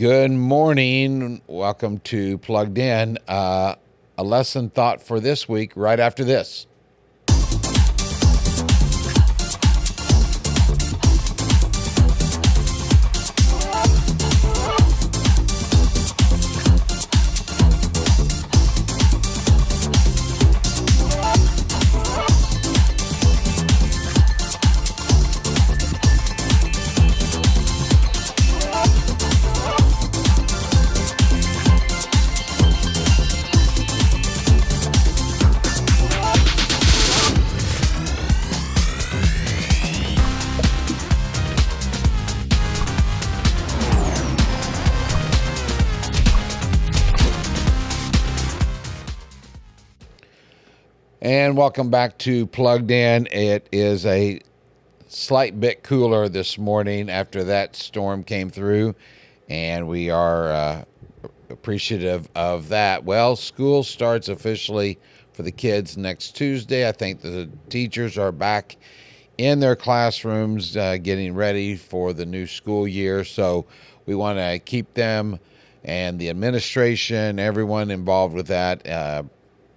Good morning. Welcome to Plugged In. A lesson thought for this week right after this. And welcome back to Plugged In. It is a slight bit cooler this morning after that storm came through, and we are appreciative of that. Well, school starts officially for the kids next Tuesday. I think the teachers are back in their classrooms getting ready for the new school year, so we want to keep them and the administration, everyone involved with that,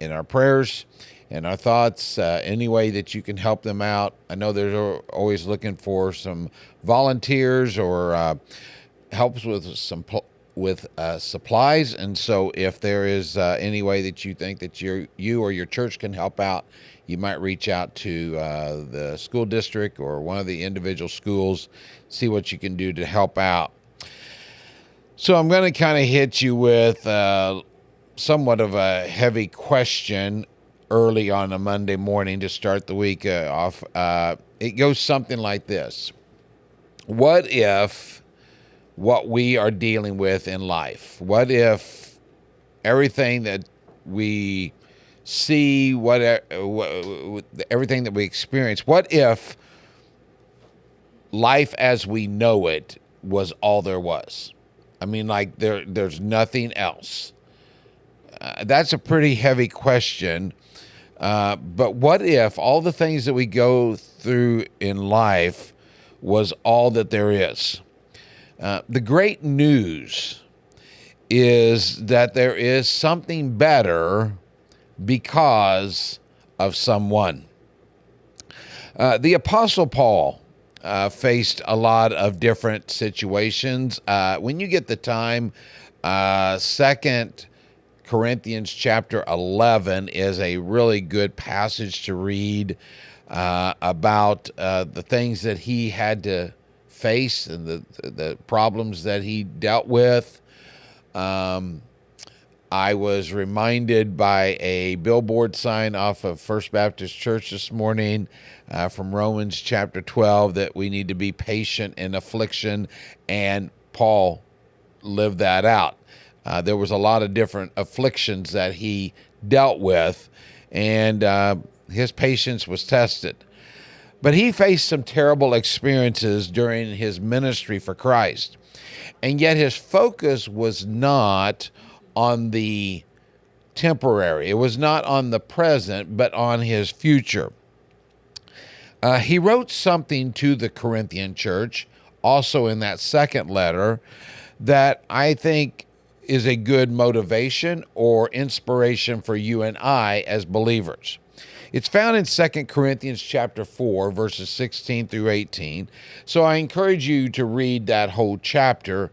in our prayers and our thoughts, any way that you can help them out. I know they're always looking for some volunteers or helps with some supplies, and so if there is any way that you think that you or your church can help out, you might reach out to the school district or one of the individual schools, see what you can do to help out. So I'm going to kind of hit you with somewhat of a heavy question early on a Monday morning to start the week off. It goes something like this. What if what we are dealing with in life, what if everything that we see, everything that we experience, what if life as we know it was all there was? I mean, like there's nothing else. That's a pretty heavy question. But what if all the things that we go through in life was all that there is? The great news is that there is something better because of someone. The Apostle Paul faced a lot of different situations. When you get the time, 2 Corinthians chapter 11 is a really good passage to read about the things that he had to face and the problems that he dealt with. I was reminded by a billboard sign off of First Baptist Church this morning from Romans chapter 12 that we need to be patient in affliction, and Paul lived that out. There was a lot of different afflictions that he dealt with, and his patience was tested. But he faced some terrible experiences during his ministry for Christ, and yet his focus was not on the temporary. It was not on the present, but on his future. He wrote something to the Corinthian church, also in that second letter, that I think is a good motivation or inspiration for you and I as believers. It's found in 2 Corinthians chapter 4, verses 16 through 18. So I encourage you to read that whole chapter,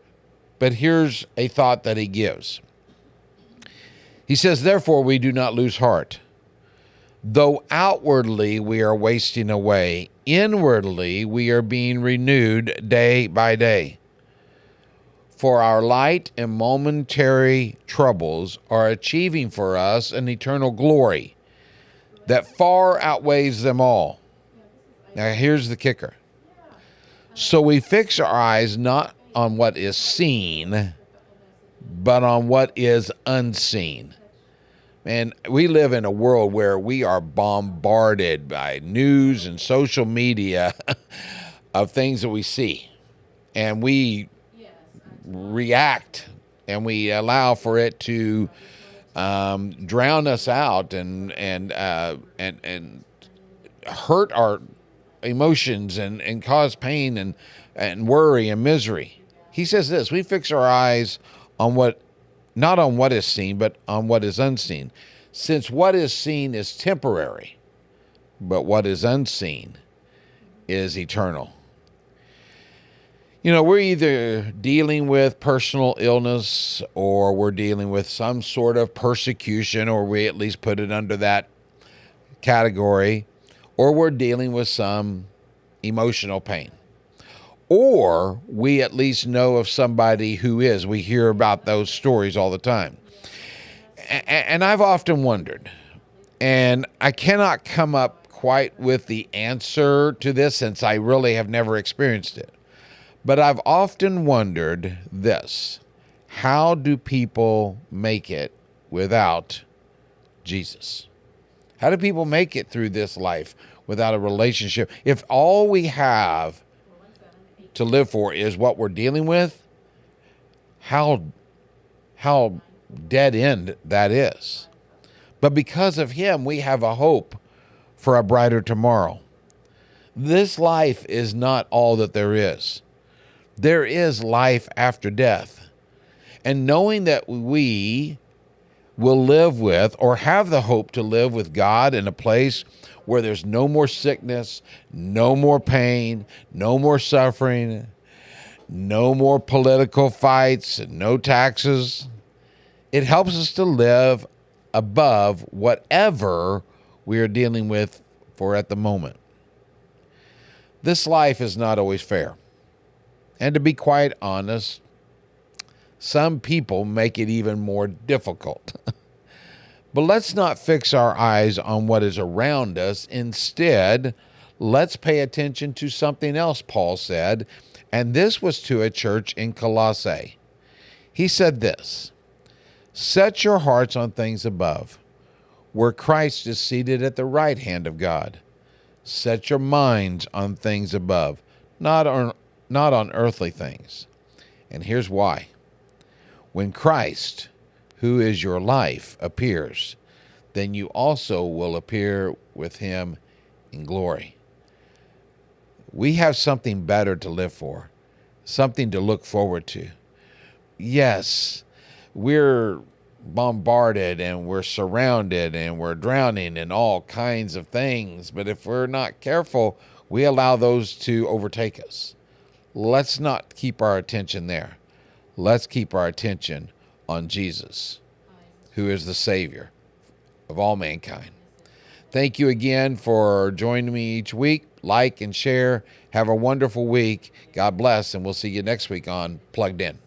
but here's a thought that he gives. He says, "Therefore we do not lose heart. Though outwardly we are wasting away, inwardly we are being renewed day by day. For our light and momentary troubles are achieving for us an eternal glory that far outweighs them all." Now here's the kicker. "So we fix our eyes not on what is seen, but on what is unseen." Man, we live in a world where we are bombarded by news and social media of things that we see. And we react and we allow for it to drown us out and hurt our emotions and cause pain and worry and misery. He says this, we fix our eyes on what, not on what is seen, but on what is unseen. Since what is seen is temporary, but what is unseen is eternal. You know, we're either dealing with personal illness or we're dealing with some sort of persecution, or we at least put it under that category, or we're dealing with some emotional pain. Or we at least know of somebody who is. We hear about those stories all the time. And I've often wondered, and I cannot come up quite with the answer to this since I really have never experienced it. But I've often wondered this: how do people make it without Jesus? How do people make it through this life without a relationship? If all we have to live for is what we're dealing with, how dead end that is. But because of him, we have a hope for a brighter tomorrow. This life is not all that there is. There is life after death. And knowing that we will live with, or have the hope to live with God in a place where there's no more sickness, no more pain, no more suffering, no more political fights, no taxes, it helps us to live above whatever we are dealing with for at the moment. This life is not always fair. And to be quite honest, some people make it even more difficult. But let's not fix our eyes on what is around us. Instead, let's pay attention to something else Paul said, and this was to a church in Colossae. He said this: set your hearts on things above, where Christ is seated at the right hand of God. Set your minds on things above, not on earthly things. And here's why. When Christ, who is your life, appears, then you also will appear with him in glory. We have something better to live for, something to look forward to. Yes, we're bombarded and we're surrounded and we're drowning in all kinds of things, but if we're not careful, we allow those to overtake us. Let's not keep our attention there. Let's keep our attention on Jesus, who is the Savior of all mankind. Thank you again for joining me each week. Like and share. Have a wonderful week. God bless, and we'll see you next week on Plugged In.